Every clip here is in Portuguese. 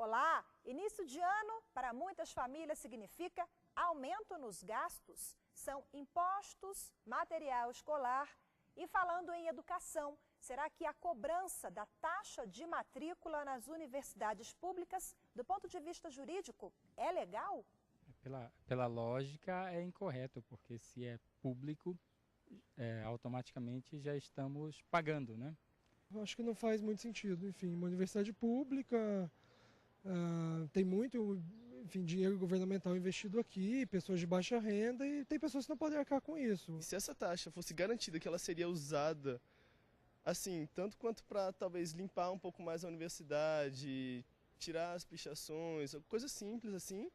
Olá! Início de ano, para muitas famílias, significa aumento nos gastos. São impostos, material escolar. E falando em educação, será que a cobrança da taxa de matrícula nas universidades públicas, do ponto de vista jurídico, é legal? Pela lógica é incorreto, porque se é público, automaticamente já estamos pagando, né? Eu acho que não faz muito sentido. Enfim, uma universidade pública tem muito, dinheiro governamental investido aqui, pessoas de baixa renda, e tem pessoas que não podem arcar com isso. E se essa taxa fosse garantida que ela seria usada, assim, tanto quanto para talvez limpar um pouco mais a universidade, tirar as pichações, coisas simples assim,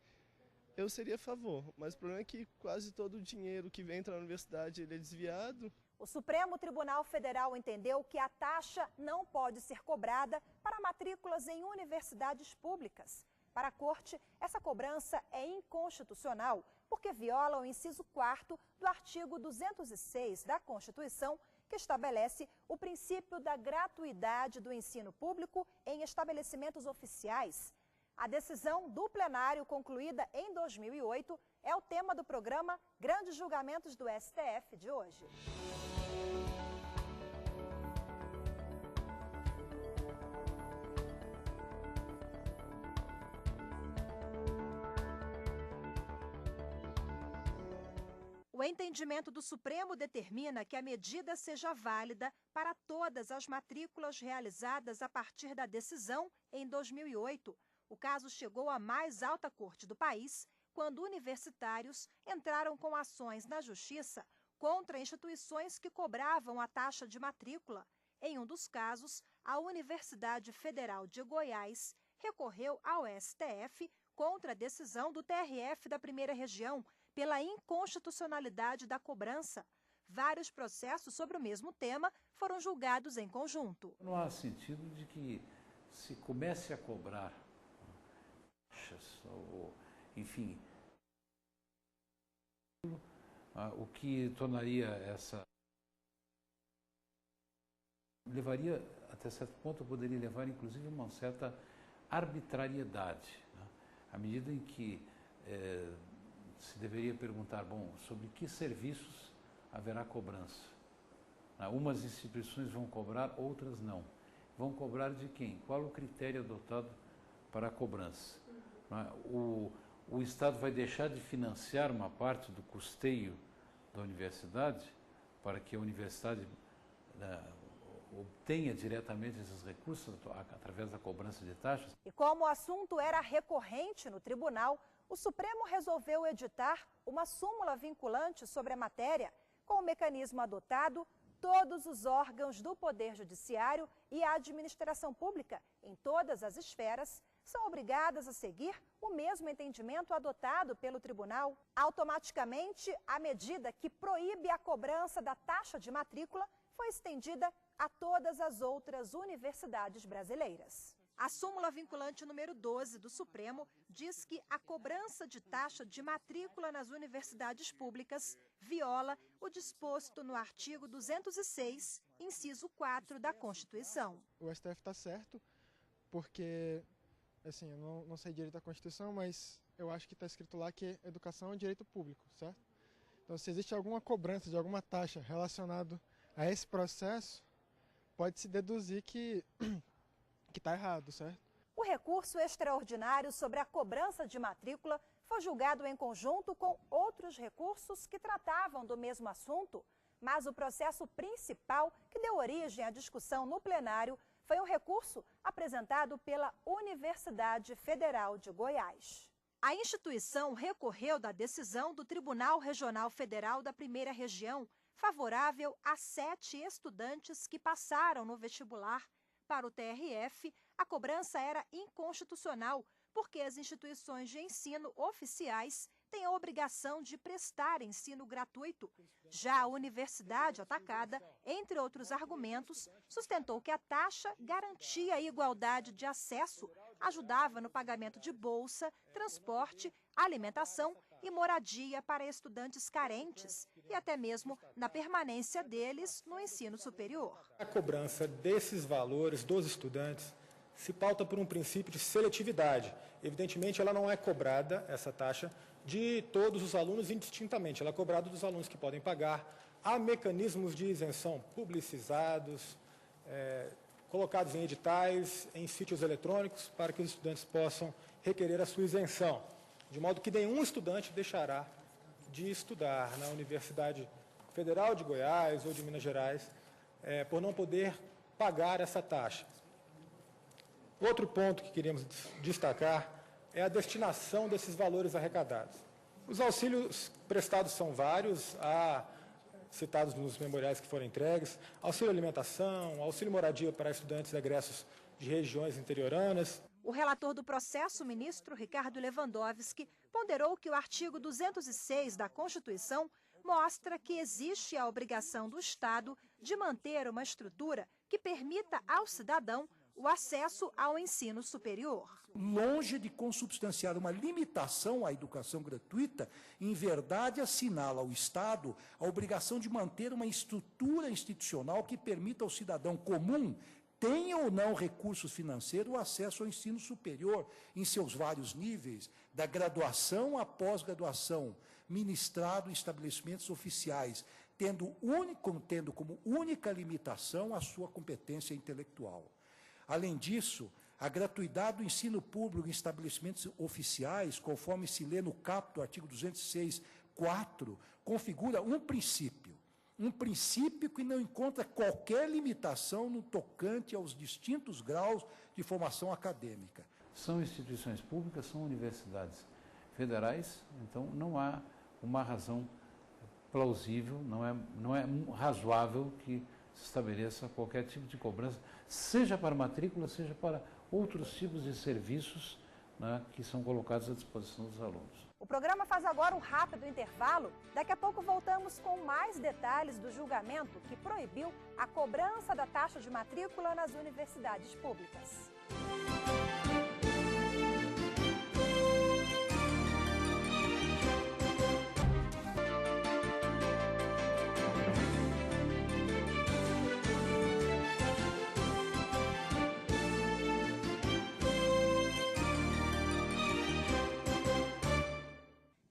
eu seria a favor. Mas o problema é que quase todo o dinheiro que entra na universidade ele é desviado. O Supremo Tribunal Federal entendeu que a taxa não pode ser cobrada para matrículas em universidades públicas. Para a Corte, essa cobrança é inconstitucional, porque viola o inciso 4º do artigo 206 da Constituição, que estabelece o princípio da gratuidade do ensino público em estabelecimentos oficiais. A decisão do plenário, concluída em 2008, é o tema do programa Grandes Julgamentos do STF de hoje. O entendimento do Supremo determina que a medida seja válida para todas as matrículas realizadas a partir da decisão em 2008. O caso chegou à mais alta corte do país quando universitários entraram com ações na Justiça contra instituições que cobravam a taxa de matrícula. Em um dos casos, a Universidade Federal de Goiás recorreu ao STF contra a decisão do TRF da Primeira Região pela inconstitucionalidade da cobrança. Vários processos sobre o mesmo tema foram julgados em conjunto. Não há sentido de que se comece a cobrar taxas, ou, enfim, o que tornaria levaria, até certo ponto, poderia levar, inclusive, a uma certa arbitrariedade, né? À medida em que se deveria perguntar, sobre que serviços haverá cobrança? Umas instituições vão cobrar, outras não. Vão cobrar de quem? Qual o critério adotado para a cobrança? O Estado vai deixar de financiar uma parte do custeio da universidade para que a universidade obtenha diretamente esses recursos através da cobrança de taxas? E como o assunto era recorrente no tribunal, o Supremo resolveu editar uma súmula vinculante sobre a matéria. Com o mecanismo adotado, todos os órgãos do Poder Judiciário e a administração pública, em todas as esferas, são obrigadas a seguir o mesmo entendimento adotado pelo tribunal. Automaticamente, a medida que proíbe a cobrança da taxa de matrícula foi estendida a todas as outras universidades brasileiras. A súmula vinculante número 12 do Supremo diz que a cobrança de taxa de matrícula nas universidades públicas viola o disposto no artigo 206, inciso 4 da Constituição. O STF está certo, porque, assim, eu não sei direito da Constituição, mas eu acho que está escrito lá que educação é um direito público, certo? Então, se existe alguma cobrança de alguma taxa relacionada a esse processo, pode-se deduzir que está errado, certo? O recurso extraordinário sobre a cobrança de matrícula foi julgado em conjunto com outros recursos que tratavam do mesmo assunto, mas o processo principal que deu origem à discussão no plenário foi um recurso apresentado pela Universidade Federal de Goiás. A instituição recorreu da decisão do Tribunal Regional Federal da Primeira Região, favorável a 7 estudantes que passaram no vestibular. Para o TRF, a cobrança era inconstitucional, porque as instituições de ensino oficiais têm a obrigação de prestar ensino gratuito. Já a universidade atacada, entre outros argumentos, sustentou que a taxa garantia a igualdade de acesso, ajudava no pagamento de bolsa, transporte, alimentação e moradia para estudantes carentes e até mesmo na permanência deles no ensino superior. A cobrança desses valores dos estudantes se pauta por um princípio de seletividade. Evidentemente, ela não é cobrada, essa taxa, de todos os alunos indistintamente. Ela é cobrada dos alunos que podem pagar. Há mecanismos de isenção publicizados, colocados em editais, em sítios eletrônicos, para que os estudantes possam requerer a sua isenção, de modo que nenhum estudante deixará de estudar na Universidade Federal de Goiás ou de Minas Gerais, por não poder pagar essa taxa. Outro ponto que queríamos destacar é a destinação desses valores arrecadados. Os auxílios prestados são vários, há citados nos memoriais que foram entregues, auxílio alimentação, auxílio moradia para estudantes egressos de regiões interioranas. O relator do processo, ministro Ricardo Lewandowski, ponderou que o artigo 206 da Constituição mostra que existe a obrigação do Estado de manter uma estrutura que permita ao cidadão o acesso ao ensino superior. Longe de consubstanciar uma limitação à educação gratuita, em verdade assinala ao Estado a obrigação de manter uma estrutura institucional que permita ao cidadão comum, tenha ou não recursos financeiros, o acesso ao ensino superior em seus vários níveis, da graduação à pós-graduação, ministrado em estabelecimentos oficiais, tendo como única limitação a sua competência intelectual. Além disso, a gratuidade do ensino público em estabelecimentos oficiais, conforme se lê no caput do artigo 206(4), configura um princípio que não encontra qualquer limitação no tocante aos distintos graus de formação acadêmica. São instituições públicas, são universidades federais, então não há uma razão plausível, não é razoável que se estabeleça qualquer tipo de cobrança, seja para matrícula, seja para outros tipos de serviços, né, que são colocados à disposição dos alunos. O programa faz agora um rápido intervalo. Daqui a pouco voltamos com mais detalhes do julgamento que proibiu a cobrança da taxa de matrícula nas universidades públicas.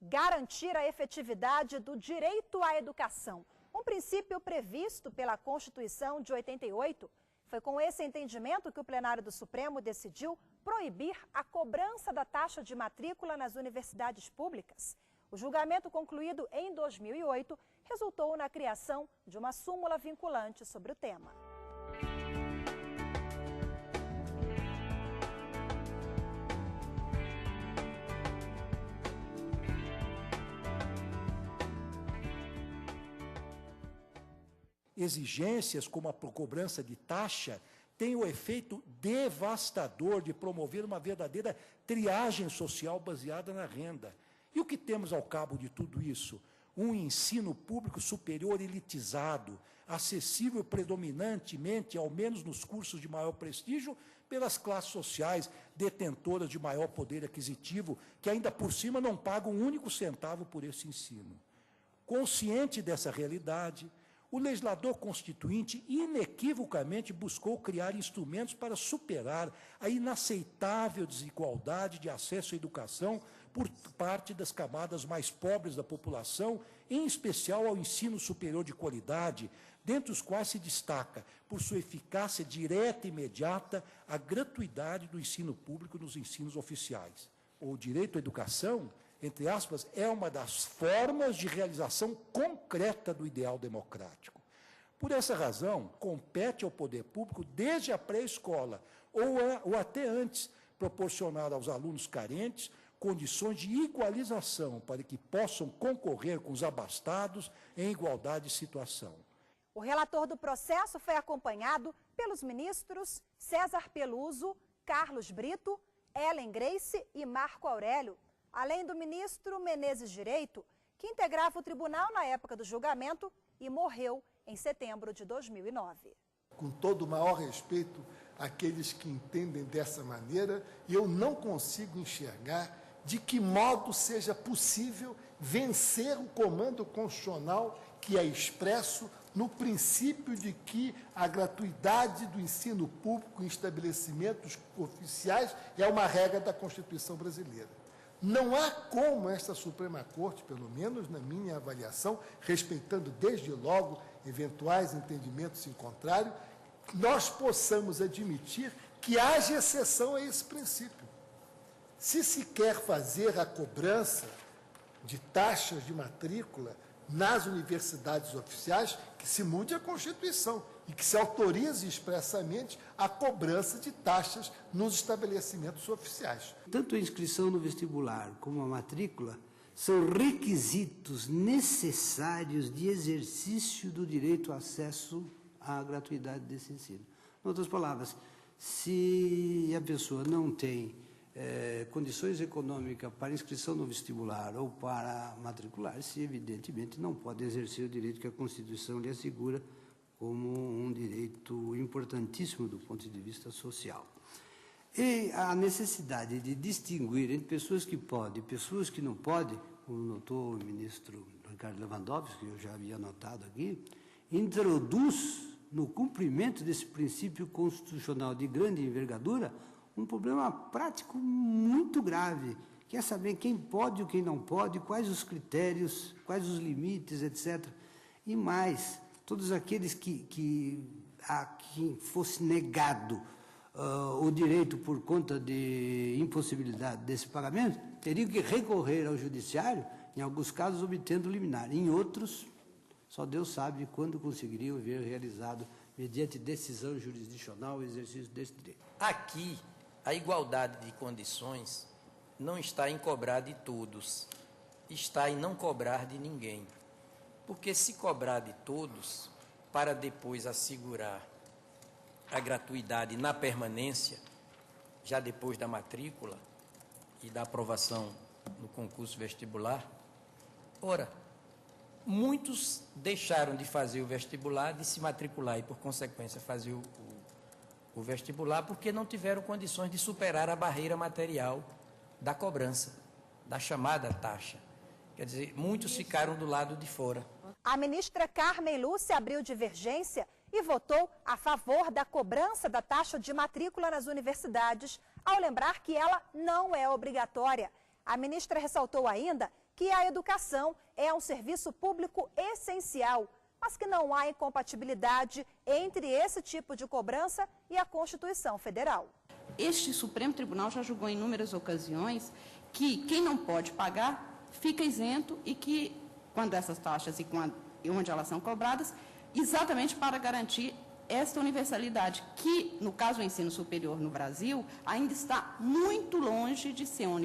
Garantir a efetividade do direito à educação. Um princípio previsto pela Constituição de 88. Foi com esse entendimento que o plenário do Supremo decidiu proibir a cobrança da taxa de matrícula nas universidades públicas. O julgamento, concluído em 2008, resultou na criação de uma súmula vinculante sobre o tema. Exigências como a cobrança de taxa têm o efeito devastador de promover uma verdadeira triagem social baseada na renda. E o que temos ao cabo de tudo isso? Um ensino público superior elitizado, acessível predominantemente, ao menos nos cursos de maior prestígio, pelas classes sociais detentoras de maior poder aquisitivo, que ainda por cima não pagam um único centavo por esse ensino. Consciente dessa realidade, o legislador constituinte inequivocamente buscou criar instrumentos para superar a inaceitável desigualdade de acesso à educação por parte das camadas mais pobres da população, em especial ao ensino superior de qualidade, dentre os quais se destaca, por sua eficácia direta e imediata, a gratuidade do ensino público nos ensinos oficiais. O direito à educação, entre aspas, é uma das formas de realização concreta do ideal democrático. Por essa razão, compete ao poder público, desde a pré-escola ou até antes, proporcionar aos alunos carentes condições de igualização para que possam concorrer com os abastados em igualdade de situação. O relator do processo foi acompanhado pelos ministros César Peluso, Carlos Brito, Ellen Grace e Marco Aurélio, além do ministro Menezes Direito, que integrava o tribunal na época do julgamento e morreu em setembro de 2009. Com todo o maior respeito àqueles que entendem dessa maneira, eu não consigo enxergar de que modo seja possível vencer o comando constitucional que é expresso no princípio de que a gratuidade do ensino público em estabelecimentos oficiais é uma regra da Constituição brasileira. Não há como esta Suprema Corte, pelo menos na minha avaliação, respeitando desde logo eventuais entendimentos em contrário, nós possamos admitir que haja exceção a esse princípio. Se se quer fazer a cobrança de taxas de matrícula nas universidades oficiais, que se mude a Constituição e que se autorize expressamente a cobrança de taxas nos estabelecimentos oficiais. Tanto a inscrição no vestibular como a matrícula são requisitos necessários de exercício do direito ao acesso à gratuidade desse ensino. Em outras palavras, se a pessoa não tem condições econômicas para inscrição no vestibular ou para matricular-se, evidentemente não pode exercer o direito que a Constituição lhe assegura como um direito importantíssimo do ponto de vista social. E a necessidade de distinguir entre pessoas que podem e pessoas que não podem, como notou o ministro Ricardo Lewandowski, que eu já havia notado aqui, introduz no cumprimento desse princípio constitucional de grande envergadura um problema prático muito grave, que é saber quem pode e quem não pode, quais os critérios, quais os limites, etc. E mais, todos aqueles a quem fosse negado o direito por conta de impossibilidade desse pagamento, teriam que recorrer ao judiciário, em alguns casos obtendo liminar, em outros, só Deus sabe quando conseguiriam ver realizado, mediante decisão jurisdicional, o exercício desse direito. Aqui, a igualdade de condições não está em cobrar de todos, está em não cobrar de ninguém. Porque se cobrar de todos, para depois assegurar a gratuidade na permanência, já depois da matrícula e da aprovação no concurso vestibular, ora, muitos deixaram de fazer o vestibular, de se matricular e, por consequência, fazer o vestibular, porque não tiveram condições de superar a barreira material da cobrança, da chamada taxa. Quer dizer, muitos ficaram do lado de fora. A ministra Carmen Lúcia abriu divergência e votou a favor da cobrança da taxa de matrícula nas universidades, ao lembrar que ela não é obrigatória. A ministra ressaltou ainda que a educação é um serviço público essencial, mas que não há incompatibilidade entre esse tipo de cobrança e a Constituição Federal. Este Supremo Tribunal já julgou em inúmeras ocasiões que quem não pode pagar fica isento e que, quando essas taxas e onde elas são cobradas, exatamente para garantir esta universalidade, que, no caso do ensino superior no Brasil, ainda está muito longe de ser uma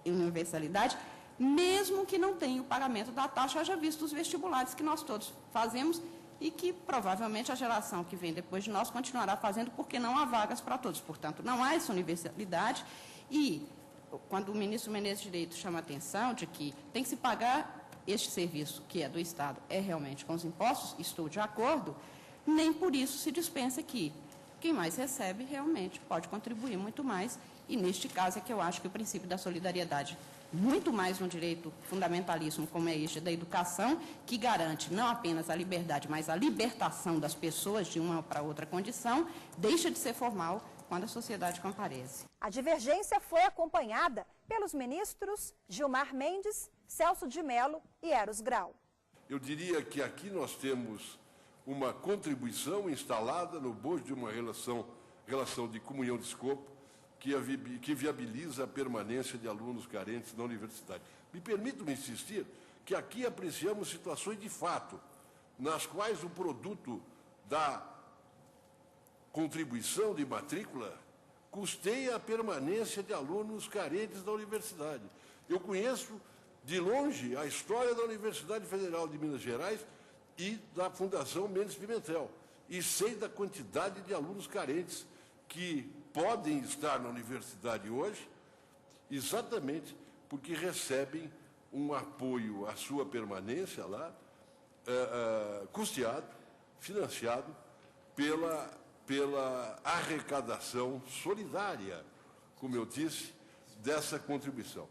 universalidade, mesmo que não tenha o pagamento da taxa, haja visto os vestibulares que nós todos fazemos e que provavelmente a geração que vem depois de nós continuará fazendo, porque não há vagas para todos. Portanto, não há essa universalidade e, quando o ministro Menezes de Direito chama a atenção de que tem que se pagar este serviço, que é do Estado, é realmente com os impostos, estou de acordo, nem por isso se dispensa que quem mais recebe realmente pode contribuir muito mais, e neste caso é que eu acho que o princípio da solidariedade, muito mais no direito fundamentalíssimo como é este da educação, que garante não apenas a liberdade, mas a libertação das pessoas de uma para outra condição, deixa de ser formal quando a sociedade comparece. A divergência foi acompanhada pelos ministros Gilmar Mendes, Celso de Mello e Eros Grau. Eu diria que aqui nós temos uma contribuição instalada no bojo de uma relação de comunhão de escopo que viabiliza a permanência de alunos carentes na universidade. Me permito-me insistir que aqui apreciamos situações de fato, nas quais o produto da contribuição de matrícula custeia a permanência de alunos carentes da universidade. Eu conheço de longe a história da Universidade Federal de Minas Gerais e da Fundação Mendes Pimentel, e sei da quantidade de alunos carentes que podem estar na universidade hoje, exatamente porque recebem um apoio à sua permanência lá, custeado, financiado pela arrecadação solidária, como eu disse, dessa contribuição.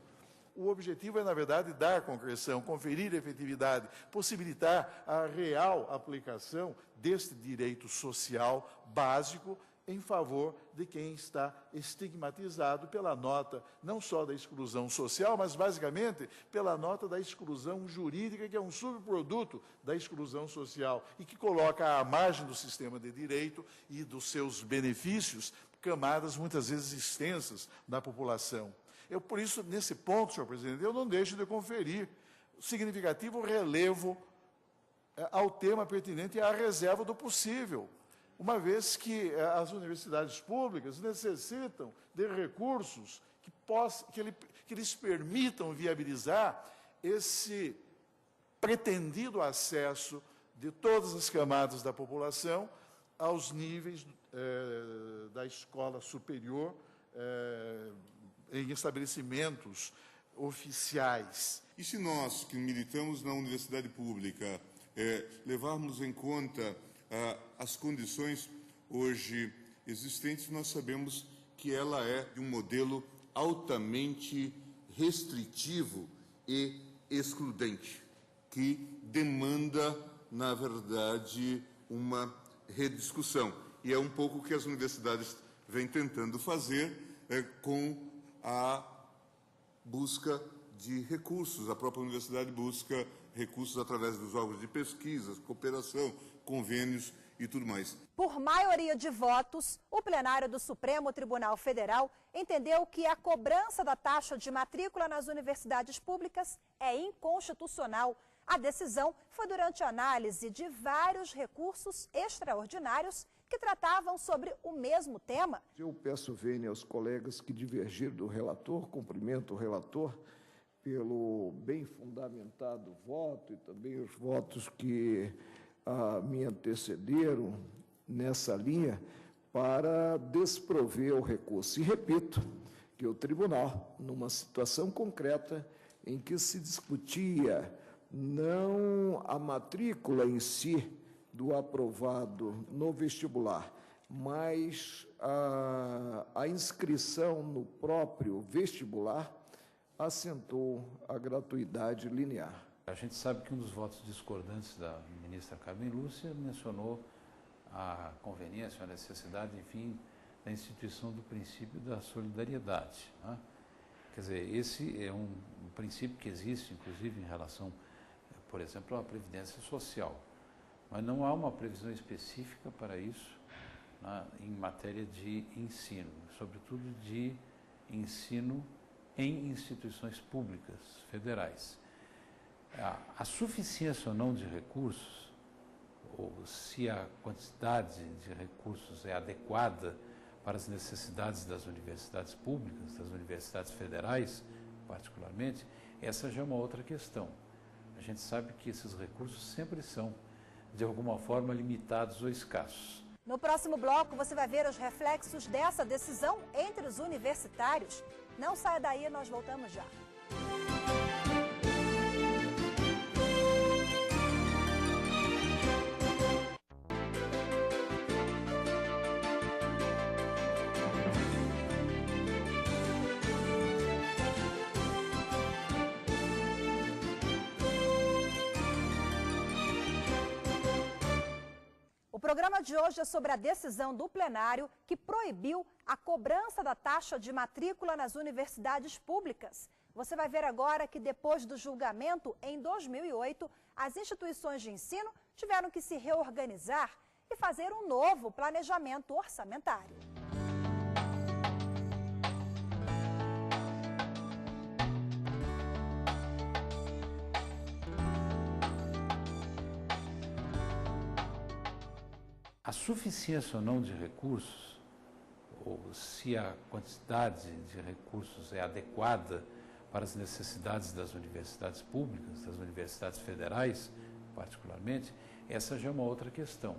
o objetivo é, na verdade, dar concreção, conferir efetividade, possibilitar a real aplicação deste direito social básico em favor de quem está estigmatizado pela nota, não só da exclusão social, mas basicamente pela nota da exclusão jurídica, que é um subproduto da exclusão social e que coloca à margem do sistema de direito e dos seus benefícios camadas muitas vezes extensas da população. Por isso, nesse ponto, senhor presidente, eu não deixo de conferir significativo relevo ao tema pertinente e à reserva do possível, uma vez que as universidades públicas necessitam de recursos que lhes permitam viabilizar esse pretendido acesso de todas as camadas da população aos níveis da escola superior em estabelecimentos oficiais. E se nós, que militamos na universidade pública, levarmos em conta as condições hoje existentes, nós sabemos que ela é de um modelo altamente restritivo e excludente, que demanda, na verdade, uma rediscussão. E é um pouco o que as universidades vêm tentando fazer com a busca de recursos. A própria universidade busca recursos através dos órgãos de pesquisa, cooperação, convênios e tudo mais. Por maioria de votos, o plenário do Supremo Tribunal Federal entendeu que a cobrança da taxa de matrícula nas universidades públicas é inconstitucional. A decisão foi durante a análise de vários recursos extraordinários que tratavam sobre o mesmo tema. Eu peço vênia aos colegas que divergiram do relator, cumprimento o relator pelo bem fundamentado voto e também os votos que me antecederam nessa linha para desprover o recurso. E repito que o tribunal, numa situação concreta em que se discutia não a matrícula em si do aprovado no vestibular, mas a inscrição no próprio vestibular, assentou a gratuidade linear. A gente sabe que um dos votos discordantes da ministra Carmen Lúcia mencionou a conveniência, a necessidade, enfim, da instituição do princípio da solidariedade, né? Quer dizer, esse é um princípio que existe, inclusive, em relação, por exemplo, à previdência social. Mas não há uma previsão específica para isso, né, em matéria de ensino, sobretudo de ensino em instituições públicas, federais. A suficiência ou não de recursos, ou se a quantidade de recursos é adequada para as necessidades das universidades públicas, das universidades federais, particularmente, essa já é uma outra questão. A gente sabe que esses recursos sempre são, de alguma forma, limitados ou escassos. No próximo bloco, você vai ver os reflexos dessa decisão entre os universitários. Não saia daí, nós voltamos já. O programa de hoje é sobre a decisão do plenário que proibiu a cobrança da taxa de matrícula nas universidades públicas. Você vai ver agora que depois do julgamento, em 2008, as instituições de ensino tiveram que se reorganizar e fazer um novo planejamento orçamentário. A suficiência ou não de recursos, ou se a quantidade de recursos é adequada para as necessidades das universidades públicas, das universidades federais, particularmente, essa já é uma outra questão.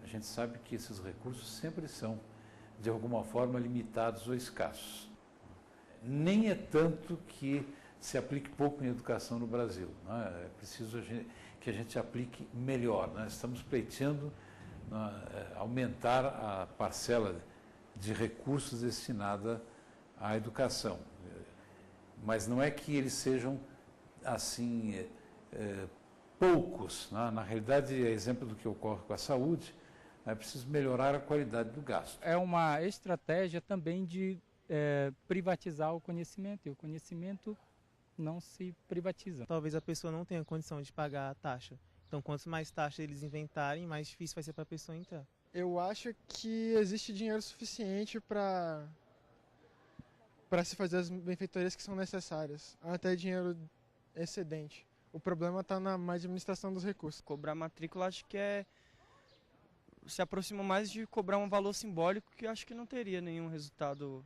A gente sabe que esses recursos sempre são, de alguma forma, limitados ou escassos. Nem é tanto que se aplique pouco em educação no Brasil, né? É preciso que a gente aplique melhor. Nós estamos pleiteando aumentar a parcela de recursos destinada à educação. Mas não é que eles sejam, assim, poucos. Né? Na realidade, é exemplo do que ocorre com a saúde, é preciso melhorar a qualidade do gasto. É uma estratégia também de privatizar o conhecimento, e o conhecimento não se privatiza. Talvez a pessoa não tenha condição de pagar a taxa. Então, quanto mais taxa eles inventarem, mais difícil vai ser para a pessoa entrar. Eu acho que existe dinheiro suficiente para se fazer as benfeitorias que são necessárias, até dinheiro excedente. O problema está na má administração dos recursos. Cobrar matrícula acho que se aproxima mais de cobrar um valor simbólico que acho que não teria nenhum resultado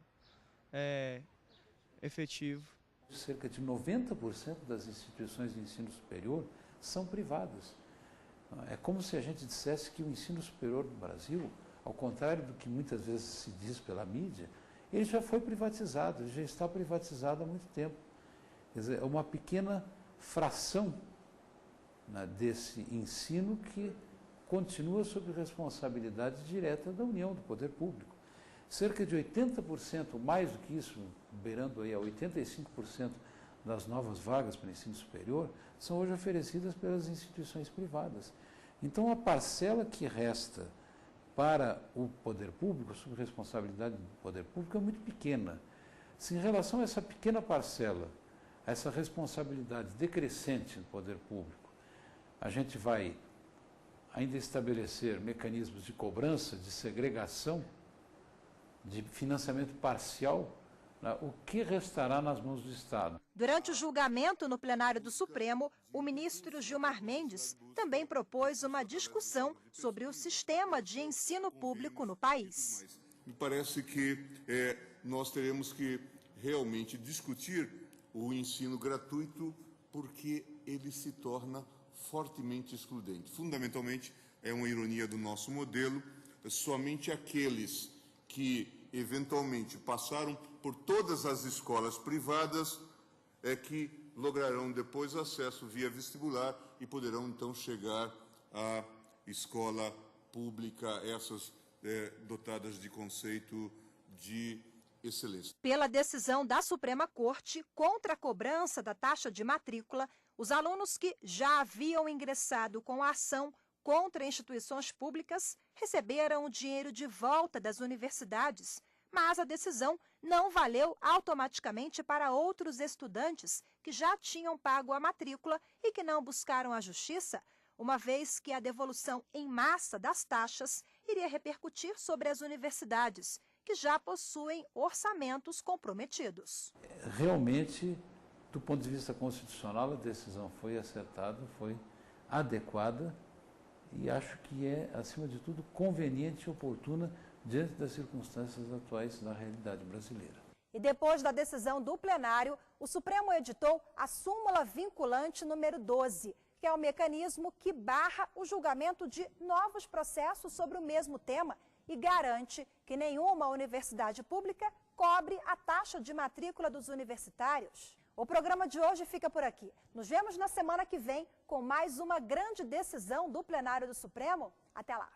efetivo. Cerca de 90% das instituições de ensino superior são privadas. É como se a gente dissesse que o ensino superior no Brasil, ao contrário do que muitas vezes se diz pela mídia, ele já foi privatizado, ele já está privatizado há muito tempo. Quer dizer, é uma pequena fração, né, desse ensino que continua sob responsabilidade direta da União, do poder público. Cerca de 80%, mais do que isso, beirando aí a 85% das novas vagas para o ensino superior, são hoje oferecidas pelas instituições privadas. Então, a parcela que resta para o poder público, sob responsabilidade do poder público, é muito pequena. Se em relação a essa pequena parcela, a essa responsabilidade decrescente do poder público, a gente vai ainda estabelecer mecanismos de cobrança, de segregação, de financiamento parcial, o que restará nas mãos do Estado? Durante o julgamento no plenário do Supremo, o ministro Gilmar Mendes também propôs uma discussão sobre o sistema de ensino público no país. Me parece que nós teremos que realmente discutir o ensino gratuito, porque ele se torna fortemente excludente. Fundamentalmente, é uma ironia do nosso modelo, somente aqueles que eventualmente passaram por todas as escolas privadas é que lograrão depois acesso via vestibular e poderão então chegar à escola pública, essas dotadas de conceito de excelência. Pela decisão da Suprema Corte contra a cobrança da taxa de matrícula, os alunos que já haviam ingressado com a ação contra instituições públicas receberam o dinheiro de volta das universidades, mas a decisão não valeu automaticamente para outros estudantes que já tinham pago a matrícula e que não buscaram a justiça, uma vez que a devolução em massa das taxas iria repercutir sobre as universidades, que já possuem orçamentos comprometidos. Realmente, do ponto de vista constitucional, a decisão foi acertada, foi adequada e acho que é, acima de tudo, conveniente e oportuna diante das circunstâncias atuais da realidade brasileira. E depois da decisão do plenário, o Supremo editou a súmula vinculante número 12, que é o mecanismo que barra o julgamento de novos processos sobre o mesmo tema e garante que nenhuma universidade pública cobre a taxa de matrícula dos universitários. O programa de hoje fica por aqui. Nos vemos na semana que vem com mais uma grande decisão do plenário do Supremo. Até lá!